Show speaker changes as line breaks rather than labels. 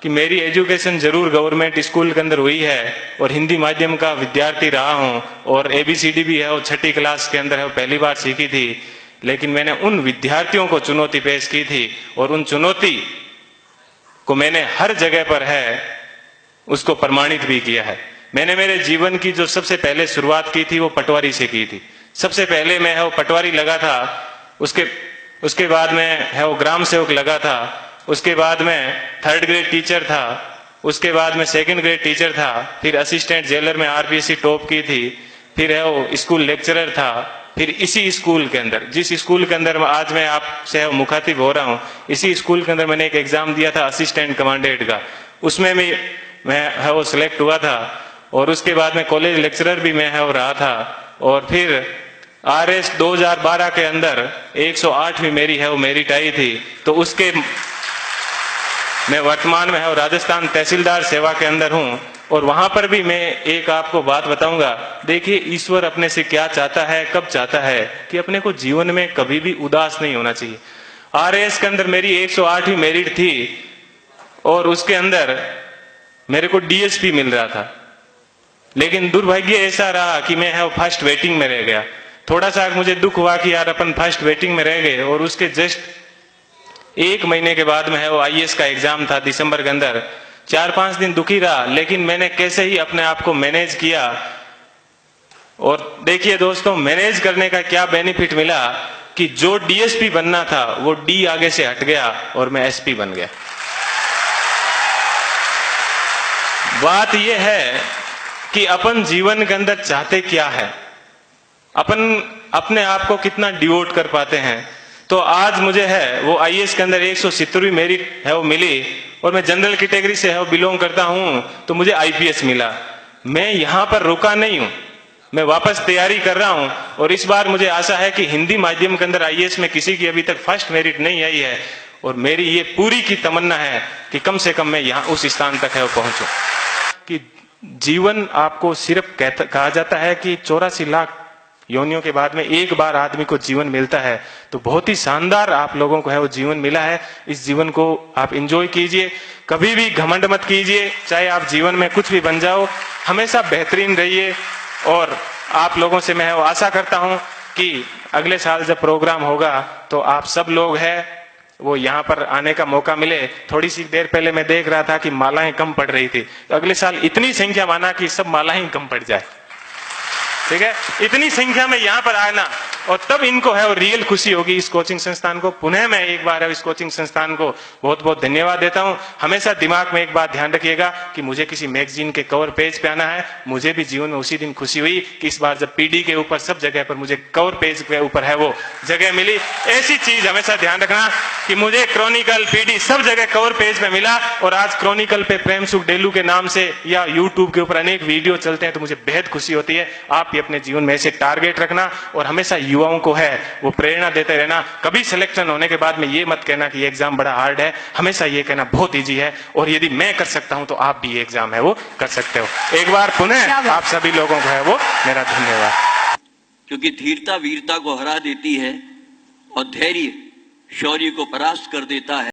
कि मेरी एजुकेशन जरूर गवर्नमेंट स्कूल के अंदर हुई है और हिंदी माध्यम का विद्यार्थी रहा हूं और ABCD भी है वो 6ठी क्लास के अंदर है वो पहली बार सीखी थी, लेकिन मैंने उन विद्यार्थियों को चुनौती पेश की थी और उन चुनौती को मैंने हर जगह पर है उसको प्रमाणित भी किया है। मैंने मेरे जीवन की जो सबसे पहले शुरुआत की थी वो पटवारी से की थी। सबसे पहले मैं है वो पटवारी लगा था, उसके बाद में है वो ग्राम सेवक लगा था, उसके बाद में 3rd ग्रेड टीचर था, उसके बाद में 2nd ग्रेड टीचर था, फिर असिस्टेंट जेलर में RPSC टॉप की थी, फिर है वो स्कूल लेक्चरर था, फिर इसी स्कूल के अंदर जिस स्कूल के अंदर आज मैं आपसे मुखातिब हो रहा हूँ, इसी स्कूल के अंदर मैंने एक एग्जाम दिया था असिस्टेंट कमांडेंट का, उसमें भी मैं है वो सिलेक्ट हुआ था और उसके बाद में कॉलेज लेक्चरर भी मैं है वो रहा था और फिर RS 2012 के अंदर 108वीं मेरी है वो मेरिट आई थी। तो उसके मैं वर्तमान में है वो राजस्थान तहसीलदार सेवा के अंदर हूं और वहां पर भी मैं एक आपको बात बताऊंगा। देखिए ईश्वर अपने से क्या चाहता है, कब चाहता है कि अपने को जीवन में कभी भी उदास नहीं होना चाहिए। RS के अंदर मेरी 108वीं मेरिट थी और उसके अंदर मेरे को DSP मिल रहा था, लेकिन दुर्भाग्य ऐसा रहा कि मैं है वो फर्स्ट वेटिंग में रह गया। थोड़ा सा मुझे दुख हुआ कि यार अपन फर्स्ट वेटिंग में रह गए और उसके जस्ट 1 महीने के बाद में है वो IAS का एग्जाम था दिसंबर के अंदर। 4-5 दिन दुखी रहा, लेकिन मैंने कैसे ही अपने आप को मैनेज किया और देखिए दोस्तों मैनेज करने का क्या बेनिफिट मिला कि जो DSP बनना था वो D आगे से हट गया और मैं SP बन गया। बात यह है कि अपन जीवन के अंदर चाहते क्या है, अपन अपने आप को कितना डिवोट कर पाते हैं। तो आज मुझे है वो IAS के अंदर 170वीं मेरिट है वो मिली और मैं जनरल कैटेगरी से है वो बिलोंग करता हूं, तो मुझे IPS मिला। मैं यहां पर रुका नहीं हूं, मैं वापस तैयारी कर रहा हूं और इस बार मुझे आशा है कि हिंदी माध्यम के अंदर IAS में किसी की अभी तक फर्स्ट मेरिट नहीं आई है और मेरी ये पूरी की तमन्ना है कि कम से कम मैं यहां उस स्थान तक है वो पहुंचूं। कि जीवन आपको सिर्फ कहा जाता है कि 84 लाख योनियों के बाद में एक बार आदमी को जीवन मिलता है, तो बहुत ही शानदार आप लोगों को है वो जीवन मिला है। इस जीवन को आप एंजॉय कीजिए, कभी भी घमंड मत कीजिए, चाहे आप जीवन में कुछ भी बन जाओ, हमेशा बेहतरीन रहिए। और आप लोगों से मैं आशा करता हूं कि अगले साल जब प्रोग्राम होगा तो आप सब लोग हैं वो यहाँ पर आने का मौका मिले। थोड़ी सी देर पहले मैं देख रहा था कि मालाएं कम पड़ रही थी, तो अगले साल इतनी संख्या माना कि सब मालाएं कम पड़ जाए, ठीक है, इतनी संख्या में यहाँ पर आना और तब इनको है और रियल खुशी होगी। इस कोचिंग संस्थान को पुनः मैं एक बार इस कोचिंग संस्थान को बहुत बहुत धन्यवाद देता हूँ। हमेशा दिमाग में एक बात ध्यान रखिएगा कि मुझे किसी मैगजीन के कवर पेज पे आना है। मुझे भी जीवन में उसी दिन खुशी हुई कि इस बार जब PD के ऊपर सब जगह पर मुझे कवर पेज के ऊपर है वो जगह मिली। ऐसी चीज हमेशा ध्यान रखना कि मुझे क्रॉनिकल PD सब जगह कवर पेज में मिला और आज क्रॉनिकल पे प्रेम सुख डेलू के नाम से या यूट्यूब के ऊपर अनेक वीडियो चलते हैं, तो मुझे बेहद खुशी होती है। आप भी अपने जीवन में ऐसे टारगेट रखना और हमेशा युवाओं को है वो प्रेरणा देते रहना। कभी सिलेक्शन होने के बाद में ये मत कहना कि ये एग्जाम बड़ा हार्ड है, हमेशा ये कहना बहुत इजी है और यदि मैं कर सकता हूं तो आप भी ये एग्जाम है वो कर सकते हो। एक बार पुनः आप सभी लोगों को है वो मेरा धन्यवाद।
क्योंकि धीरता वीरता को हरा देती है और धैर्य शौर्य को परास्त कर देता है।